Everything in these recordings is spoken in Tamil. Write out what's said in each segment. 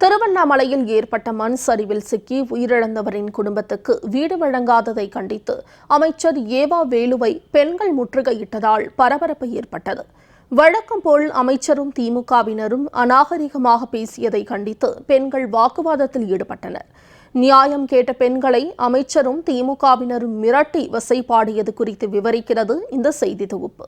திருவண்ணாமலையில் ஏற்பட்ட மண் சரிவில் சிக்கி உயிரிழந்தவரின் குடும்பத்துக்கு வீடு வழங்காததை கண்டித்து அமைச்சர் ஏவா வேலுவை பெண்கள் முற்றுகையிட்டதால் பரபரப்பு ஏற்பட்டது. வழக்கம் போல் அமைச்சரும் திமுகவினரும் அநாகரிகமாக பேசியதை கண்டித்து பெண்கள் வாக்குவாதத்தில் ஈடுபட்டனர். நியாயம் கேட்ட பெண்களை அமைச்சரும் திமுகவினரும் மிரட்டி வசைபாடியது குறித்து விவரிக்கிறது இந்த செய்தி தொகுப்பு.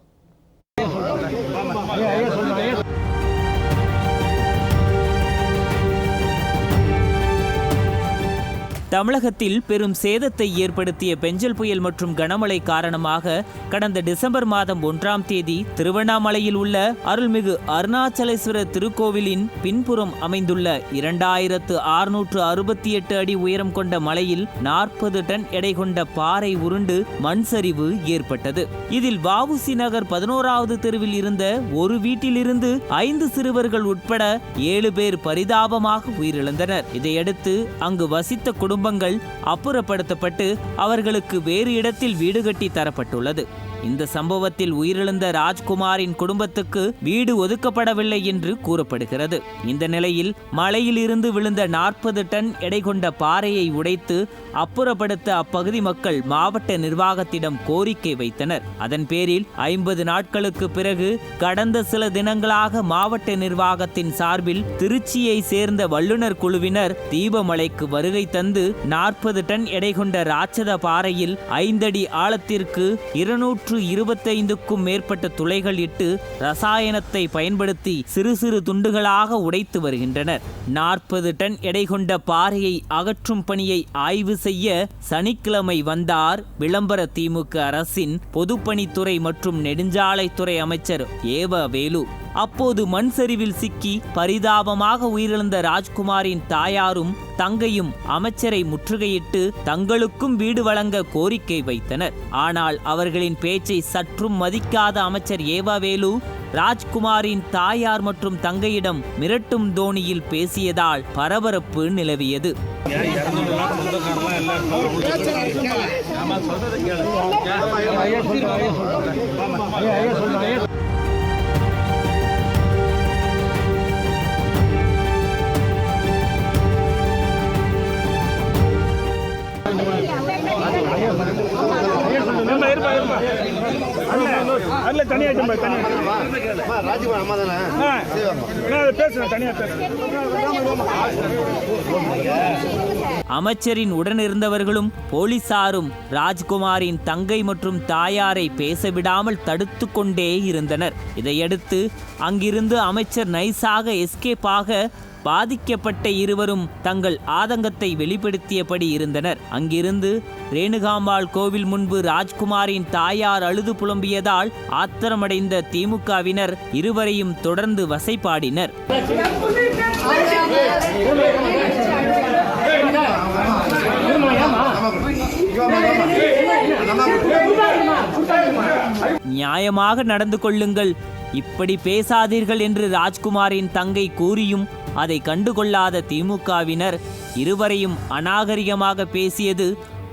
தமிழகத்தில் பெரும் சேதத்தை ஏற்படுத்திய பெஞ்சல் புயல் மற்றும் கனமழை காரணமாக கடந்த டிசம்பர் மாதம் 1ஆம் தேதி திருவண்ணாமலையில் உள்ள அருள்மிகு அருணாச்சலேஸ்வரர் திருக்கோவிலின் பின்புறம் அமைந்துள்ள 2668 அடி உயரம் கொண்ட மலையில் 40 டன் எடை கொண்ட பாறை உருண்டு மண் சரிவு ஏற்பட்டது. இதில் வ.உ.சி. நகர் 11வது தெருவில் இருந்த ஒரு வீட்டிலிருந்து 5 சிறுவர்கள் உட்பட 7 பேர் பரிதாபமாக உயிரிழந்தனர். இதையடுத்து அங்கு வசித்த குடும்பங்கள் அப்புறப்படுத்தப்பட்டு அவர்களுக்கு வேறு இடத்தில் வீடு கட்டி தரப்பட்டுள்ளது. இந்த சம்பவத்தில் உயிரிழந்த ராஜ்குமாரின் குடும்பத்துக்கு வீடு ஒதுக்கப்படவில்லை என்று கூறப்படுகிறது. இந்த நிலையில் மலையில் இருந்து விழுந்த 40 டன் எடை கொண்ட பாறையை உடைத்து அப்புறப்படுத்த அப்பகுதி மக்கள் மாவட்ட நிர்வாகத்திடம் கோரிக்கை வைத்தனர். அதன் பேரில் 50 நாட்களுக்கு பிறகு கடந்த சில தினங்களாக மாவட்ட நிர்வாகத்தின் சார்பில் திருச்சியை சேர்ந்த வல்லுநர் குழுவினர் தீபமலைக்கு வருகை தந்து 40 டன் எடை கொண்ட ராட்சத பாறையில் 5 அடி ஆழத்திற்கு 225க்கும் மேற்பட்ட துளைகள் இட்டு ரசாயனத்தை பயன்படுத்தி சிறு சிறு துண்டுகளாக உடைத்து வருகின்றனர். 40 டன் எடை கொண்ட பாறையை அகற்றும் பணியை ஆய்வு செய்ய சனிக்கிழமை வந்தார் விளம்பர திமுக அரசின் பொதுப்பணித்துறை மற்றும் நெடுஞ்சாலைத்துறை அமைச்சர் ஏவா வேலு. அப்போது மண் சரிவில் சிக்கி பரிதாபமாக உயிரிழந்த ராஜ்குமாரின் தாயாரும் தங்கையும் அமைச்சரை முற்றுகையிட்டு தங்களுக்கும் வீடு வழங்க கோரிக்கை வைத்தனர். ஆனால் அவர்களின் பேச்சை சற்றும் மதிக்காத அமைச்சர் ஏவா வேலு ராஜ்குமாரின் தாயார் மற்றும் தங்கையிடம் மிரட்டும் தோணியில் பேசியதால் பரபரப்பு நிலவியது. அமைச்சரின் உடனிருந்தவர்களும் போலீசாரும் ராஜ்குமாரின் தங்கை மற்றும் தாயாரை பேசவிடாமல் தடுத்து கொண்டே இருந்தனர். இதையடுத்து அங்கிருந்து அமைச்சர் நைஸாக எஸ்கேப் ஆக பாதிக்கப்பட்ட இருவரும் தங்கள் ஆதங்கத்தை வெளிப்படுத்தியபடி இருந்தனர். அங்கிருந்து ரேணுகாம்பாள் கோவில் முன்பு ராஜ்குமாரின் தாயார் அழுது புலம்பியதால் ஆத்திரமடைந்த திமுகவினர் இருவரையும் தொடர்ந்து வசைபாடினர். நியாயமாக நடந்து கொள்ளுங்கள், இப்படி பேசாதீர்கள் என்று ராஜ்குமாரின் தங்கை கூறியும் அதை கண்டுகொள்ளாத திமுகவினர் இருவரையும் அநாகரிகமாக பேசியது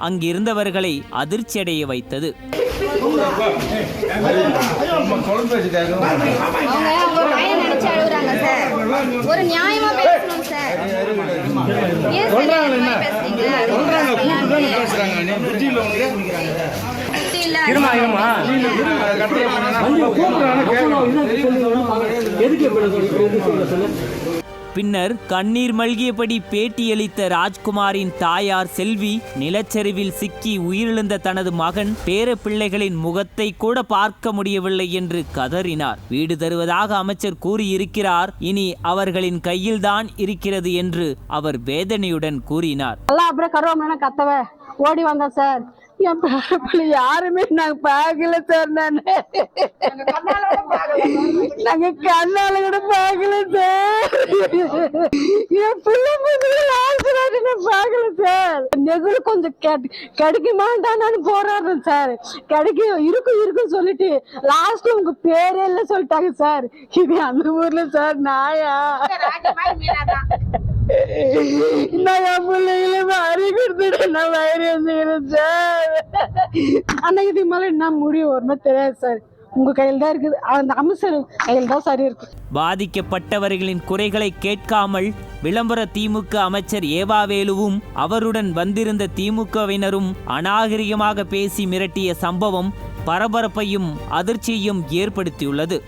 அங்கிருந்தவர்களை அதிர்ச்சியடைய வைத்தது. பின்னர் கண்ணீர் மல்கியபடி பேட்டியளித்த ராஜ்குமாரின் தாயார் செல்வி நிலச்சரிவில் சிக்கி உயிரிழந்த தனது மகன் பேர பிள்ளைகளின் முகத்தை கூட பார்க்க முடியவில்லை என்று கதறினார். வீடு தருவதாக அமைச்சர் கூறியிருக்கிறார், இனி அவர்களின் கையில்தான் இருக்கிறது என்று அவர் வேதனையுடன் கூறினார். ஓடி வந்தா சார், என் பிள்ளை யாருமே நாங்க பார்க்கல சார். நாங்க கண்ணால கூட பார்க்கல சார். என் பிள்ளை பார்க்கல சார். நெகுல கொஞ்சம் கிடைக்குமான்னு போராடுறேன் சார். இருக்கும் சொல்லிட்டு லாஸ்ட்ல உங்க பேரே இல்ல சொல்லிட்டாங்க சார். இது அந்த ஊர்ல சார் நாயா நான் என் பிள்ளைகளை மாறி கொடுத்துட்டு நான் வயிறு வந்துக்கிறேன் சார். ஆனா இதுக்கு மேல என்ன முடிவு வரணும் தெரியாது சார். உங்க கையில் தான் இருக்குது, அந்த அமைச்சர் கையில் தான் சரி இருக்கு. பாதிக்கப்பட்டவர்களின் குறைகளை கேட்காமல் விளம்பர திமுக அமைச்சர் ஏவாவேலுவும் அவருடன் வந்திருந்த திமுகவினரும் அநாகரிகமாக பேசி மிரட்டிய சம்பவம் பரபரப்பையும் அதிர்ச்சியையும் ஏற்படுத்தியுள்ளது.